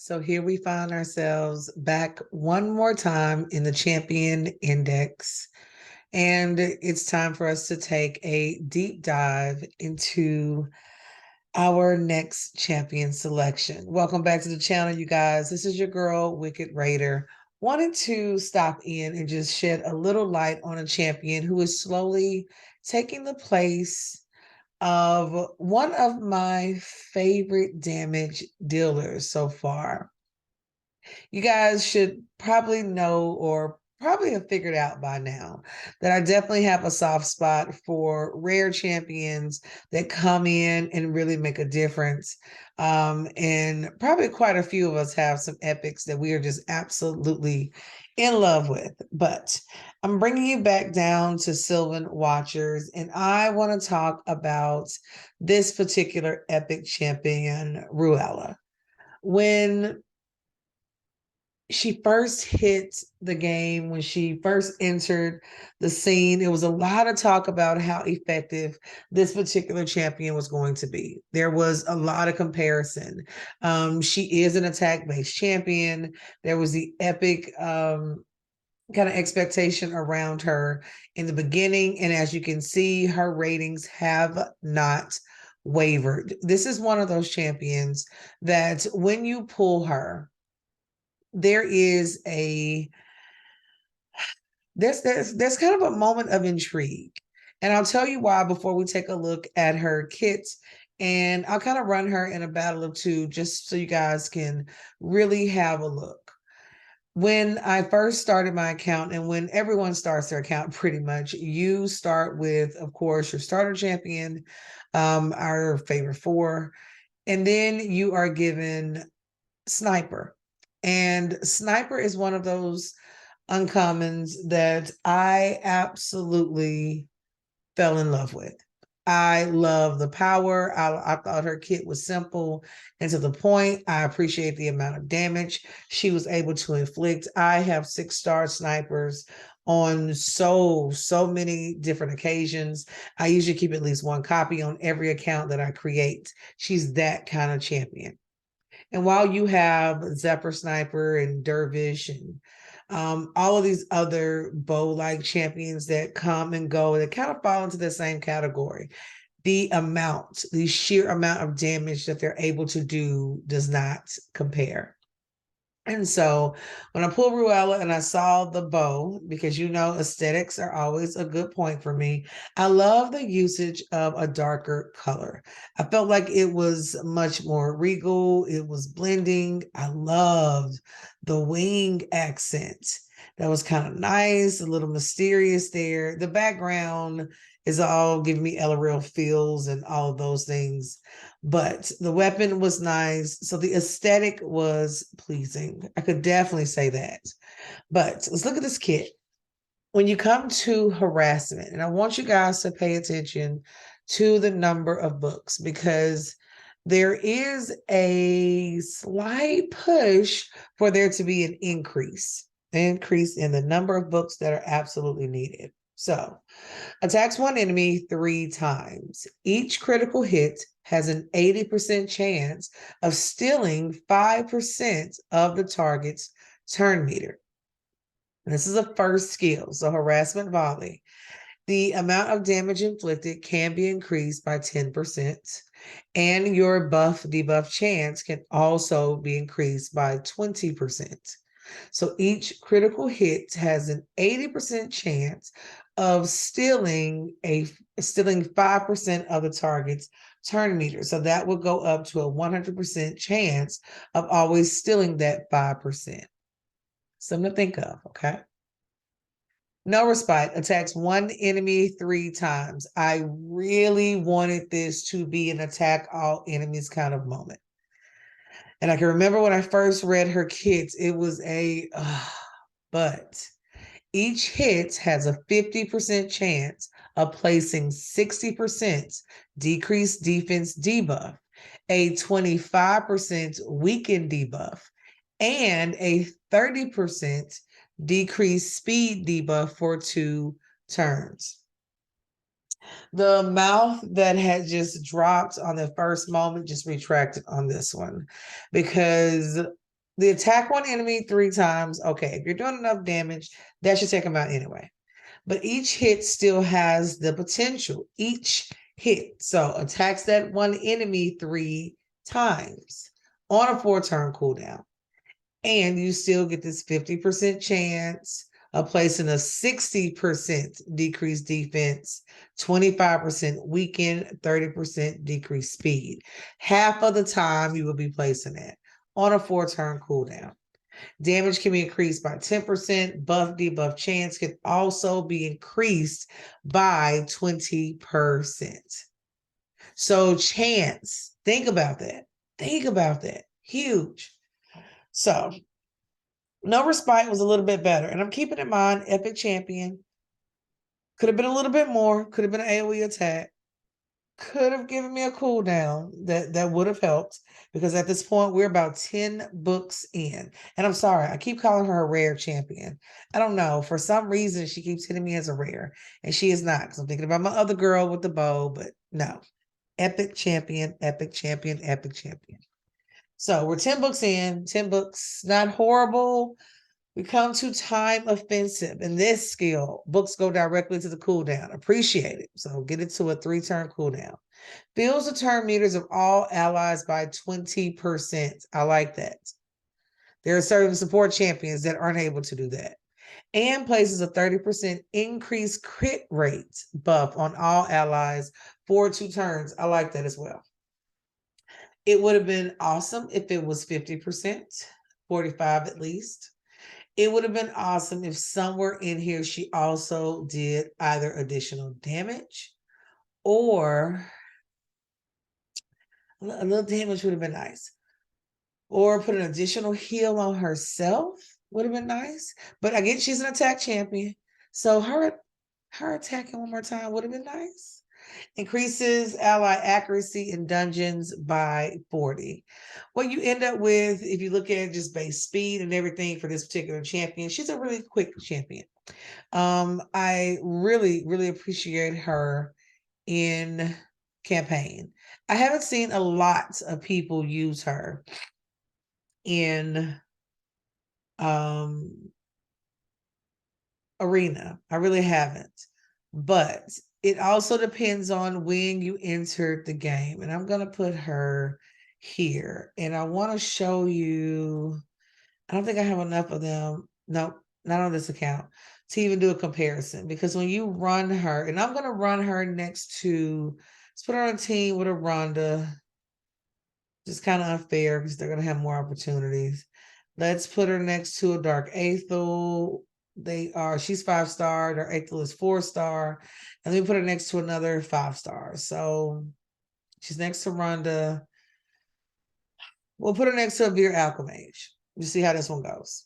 So here we find ourselves back one more time in the Champion Index. And it's time for us to take a deep dive into our next champion selection. Welcome back to the channel, you guys. This is your girl, Wicked Raider. Wanted to stop in and just shed a little light on a champion who is slowly taking the place of one of my favorite damage dealers so far. You guys should probably know or probably have figured out by now that I definitely have a soft spot for rare champions that come in and really make a difference. And probably quite a few of us have some epics that we are just absolutely in love with. But I'm bringing you back down to Slyan Watchers, and I want to talk about this particular epic champion, Ruella. When she first hit the game, when she first entered the scene, it was a lot of talk about how effective this particular champion was going to be. There was a lot of comparison. She is an attack-based champion. There was the epic kind of expectation around her in the beginning. And as you can see, her ratings have not wavered. This is one of those champions that when you pull her, there is there's kind of a moment of intrigue. And I'll tell you why before we take a look at her kits. And I'll kind of run her in a battle of two just so you guys can really have a look. When I first started my account, and when everyone starts their account pretty much, you start with, of course, your starter champion, our favorite four, and then you are given Sniper. And Sniper is one of those uncommons that I absolutely fell in love with. I love the power. I thought her kit was simple and to the point. I appreciate the amount of damage she was able to inflict. I have 6-star snipers on so many different occasions. I usually keep at least one copy on every account that I create. She's that kind of champion. And while you have Zephyr Sniper and Dervish and all of these other bow-like champions that come and go, that kind of fall into the same category, the sheer amount of damage that they're able to do does not compare. And so when I pulled Ruella and I saw the bow, because you know aesthetics are always a good point for me, I love the usage of a darker color. I felt like it was much more regal. It was blending. I loved the wing accent. That was kind of nice, a little mysterious there. The background is all giving me Elreal feels and all of those things. But the weapon was nice. So the aesthetic was pleasing. I could definitely say that. But let's look at this kit. When you come to harassment, and I want you guys to pay attention to the number of books, because there is a slight push for there to be an increase in the number of books that are absolutely needed. So, attacks one enemy 3 times. Each critical hit has an 80% chance of stealing 5% of the target's turn meter. And this is a first skill, so harassment volley. The amount of damage inflicted can be increased by 10%, and your buff debuff chance can also be increased by 20%. So each critical hit has an 80% chance of stealing 5% of the target's turn meter. So that will go up to a 100% chance of always stealing that 5%. Something to think of, okay? No respite, attacks one enemy 3 times. I really wanted this to be an attack all enemies kind of moment. And I can remember when I first read her kits, it was but each hit has a 50% chance of placing 60% decreased defense debuff, a 25% weakened debuff, and a 30% decreased speed debuff for 2 turns. The mouth that had just dropped on the first moment just retracted on this one, because The attack one enemy 3 times. Okay, if you're doing enough damage, that should take them out anyway. But each hit still has the potential. Each hit. So attacks that one enemy 3 times on a 4-turn cooldown. And you still get this 50% chance of placing a 60% decreased defense, 25% weaken, 30% decreased speed. Half of the time you will be placing that on a 4-turn cooldown. Damage can be increased by 10%. Buff debuff chance can also be increased by 20%. So chance, think about that. Think about that. Huge. So no respite was a little bit better. And I'm keeping in mind Epic Champion. Could have been a little bit more. Could have been an AoE attack. Could have given me a cooldown that would have helped, because at this point we're about 10 books in. And I'm sorry, I keep calling her a rare champion. I don't know. For some reason, she keeps hitting me as a rare, and she is not, because I'm thinking about my other girl with the bow, but no. Epic champion, epic champion, epic champion. So we're 10 books in, 10 books, not horrible. We come to time offensive. In this skill, books go directly to the cooldown. Appreciate it. So get it to a 3-turn cooldown. Fills the turn meters of all allies by 20%. I like that. There are certain support champions that aren't able to do that. And places a 30% increased crit rate buff on all allies for 2 turns. I like that as well. It would have been awesome if it was 50%, 45 at least. It would have been awesome if somewhere in here she also did either additional damage or a little damage would have been nice. Or put an additional heal on herself would have been nice. But again, she's an attack champion. So her attacking one more time would have been nice. Increases ally accuracy in dungeons by 40. What you end up with, if you look at just base speed and everything for this particular champion, she's a really quick champion. I really, really appreciate her in campaign. I haven't seen a lot of people use her in arena. I really haven't. But it also depends on when you entered the game. And I'm going to put her here. And I want to show you, I don't think I have enough of them. Nope, not on this account, to even do a comparison. Because when you run her, and I'm going to run her next to, let's put her on a team with a Rhonda. Just kind of unfair because they're going to have more opportunities. Let's put her next to a Dark Aethel. She's 5-star. Dark Aethel is 4-star. And then we put her next to another 5-star. So she's next to Rhonda. We'll put her next to a Veer Alchemage. You see how this one goes.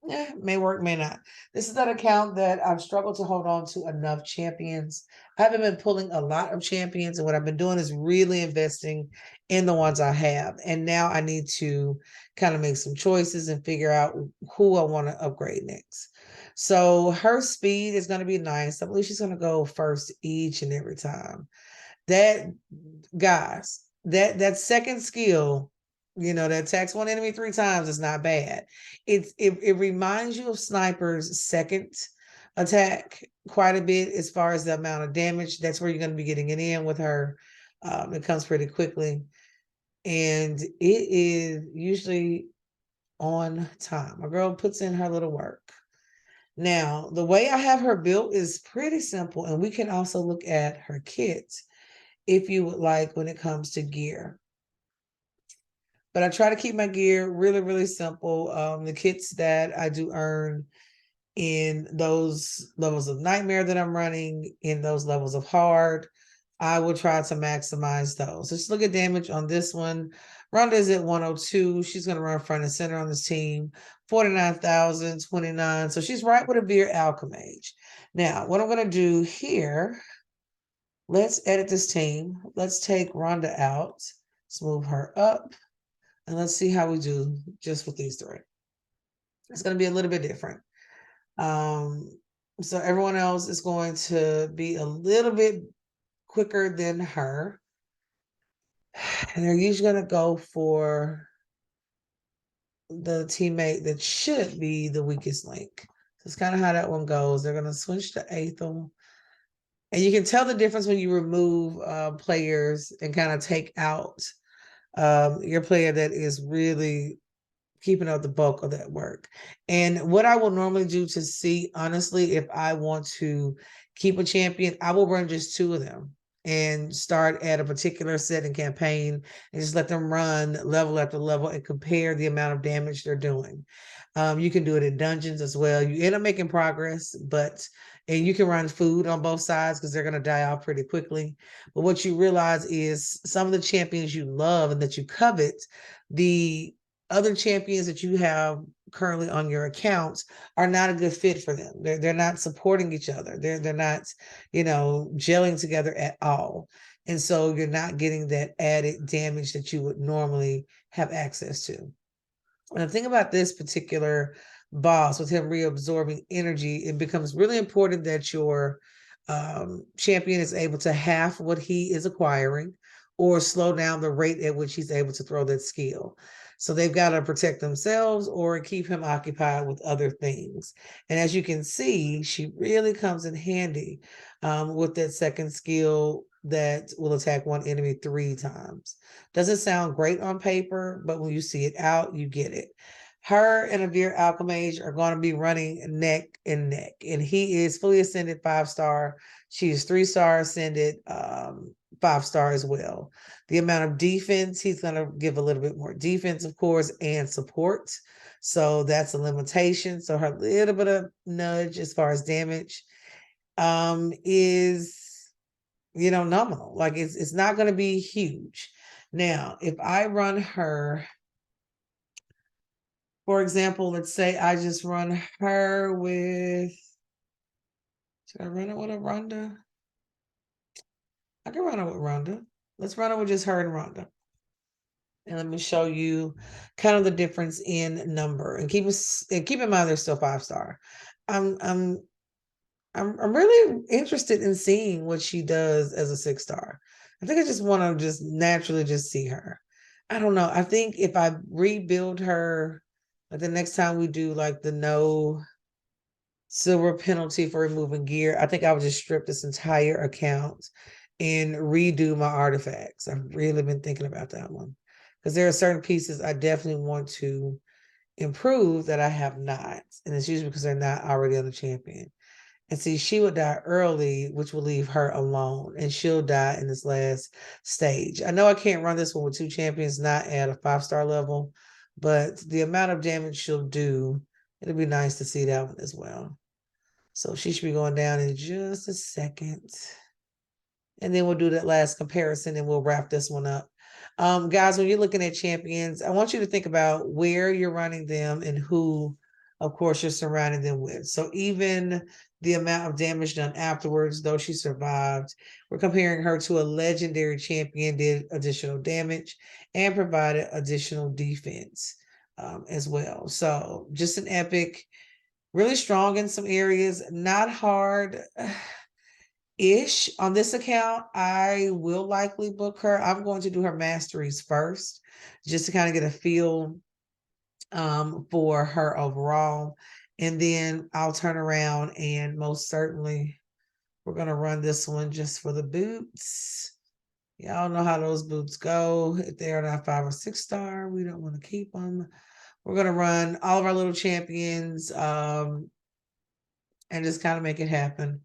Yeah, may work, may not. This is that account that I've struggled to hold on to enough champions. I haven't been pulling a lot of champions, and what I've been doing is really investing in the ones I have. And now I need to kind of make some choices and figure out who I want to upgrade next. So her speed is going to be nice. I believe she's going to go first each and every time. That, guys, that second skill, that attacks one enemy 3 times is not bad. It reminds you of Sniper's second attack quite a bit as far as the amount of damage. That's where you're going to be getting it in with her. It comes pretty quickly. And it is usually on time. A girl puts in her little work. Now, the way I have her built is pretty simple. And we can also look at her kits if you would like when it comes to gear. But I try to keep my gear really, really simple. The kits that I do earn in those levels of nightmare that I'm running, in those levels of hard, I will try to maximize those. Let's look at damage on this one. Rhonda is at 102. She's going to run front and center on this team. 49,029. So she's right with a Veer Alchemage. Now, what I'm going to do here, let's edit this team. Let's take Rhonda out. Let's move her up. And let's see how we do just with these 3. It's going to be a little bit different. So everyone else is going to be a little bit quicker than her. And they're usually going to go for the teammate that should be the weakest link. That's kind of how that one goes. They're going to switch to Aethel. And you can tell the difference when you remove players and kind of take out your player that is really keeping up the bulk of that work. And what I will normally do to see, honestly, if I want to keep a champion, I will run just two of them and start at a particular setting campaign and just let them run level after level and compare the amount of damage they're doing. You can do it in dungeons as well. You end up making progress, and you can run food on both sides because they're going to die off pretty quickly. But what you realize is some of the champions you love and that you covet, the other champions that you have currently on your accounts are not a good fit for them. They're not supporting each other. They're not, gelling together at all. And so you're not getting that added damage that you would normally have access to. And the thing about this particular boss, with him reabsorbing energy, it becomes really important that your champion is able to half what he is acquiring or slow down the rate at which he's able to throw that skill. So they've got to protect themselves or keep him occupied with other things. And as you can see, she really comes in handy with that second skill that will attack one enemy 3 times. Doesn't sound great on paper, but when you see it out, you get it. Her and Avir Alchemage are going to be running neck and neck, and he is fully ascended 5-star. She is 3-star ascended, 5-star as well. The amount of defense, he's going to give a little bit more defense, of course, and support. So that's a limitation. So her little bit of nudge as far as damage is nominal. Like it's not going to be huge. Now, if I run her, for example, let's say I just run her with, should I run it with a Rhonda? I can run it with Rhonda. Let's run it with just her and Rhonda. And let me show you kind of the difference in number. And keep in mind they're still 5-star. I'm really interested in seeing what she does as a 6-star. I think I just want to just naturally just see her. I don't know. I think if I rebuild her, like the next time we do like the no silver penalty for removing gear, I think I would just strip this entire account and redo my artifacts. I've really been thinking about that one because there are certain pieces I definitely want to improve that I have not. And it's usually because they're not already on the champion. And see, she would die early, which will leave her alone, and she'll die in this last stage. I know I can't run this one with 2 champions, not at a 5-star level, but the amount of damage she'll do, it'll be nice to see that one as well. So she should be going down in just a second. And then we'll do that last comparison and we'll wrap this one up. Guys, when you're looking at champions, I want you to think about where you're running them and who, of course, you're surrounding them with. So even the amount of damage done afterwards, though she survived, we're comparing her to a legendary champion, did additional damage and provided additional defense as well. So just an epic, really strong in some areas, not hard ish on this account. I will likely book her. I'm going to do her masteries first just to kind of get a feel for her overall, and then I'll turn around and most certainly we're going to run this one just for the boots. Y'all know how those boots go. If they're not 5 or 6-star, we don't want to keep them. We're going to run all of our little champions and just kind of make it happen.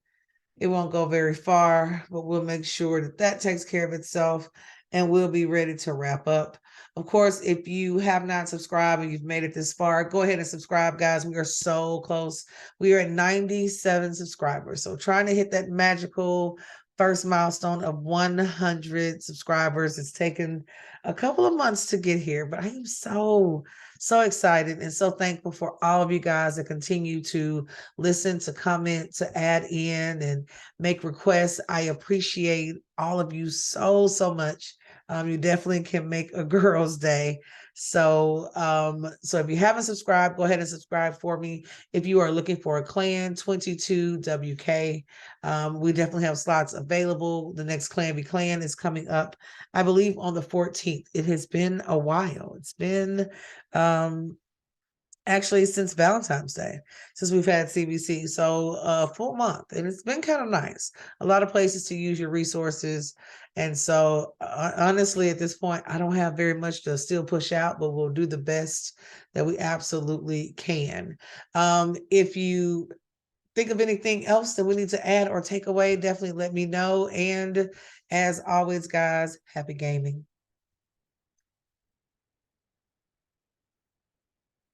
It won't go very far, but we'll make sure that that takes care of itself and we'll be ready to wrap up. Of course, if you have not subscribed and you've made it this far, go ahead and subscribe, guys. We are so close. We are at 97 subscribers. So trying to hit that magical first milestone of 100 subscribers. It's taken a couple of months to get here, but I am so excited and so thankful for all of you guys that continue to listen, to comment, to add in and make requests. I appreciate all of you so much. You definitely can make a girl's day. So if you haven't subscribed, go ahead and subscribe for me. If you are looking for a clan, 22WK, we definitely have slots available. The next Clan Be Clan is coming up, I believe, on the 14th. It has been a while. It's been actually since Valentine's Day, since we've had CBC. So a full month, and it's been kind of nice. A lot of places to use your resources. And so honestly, at this point, I don't have very much to still push out, but we'll do the best that we absolutely can. If you think of anything else that we need to add or take away, definitely let me know. And as always, guys, happy gaming.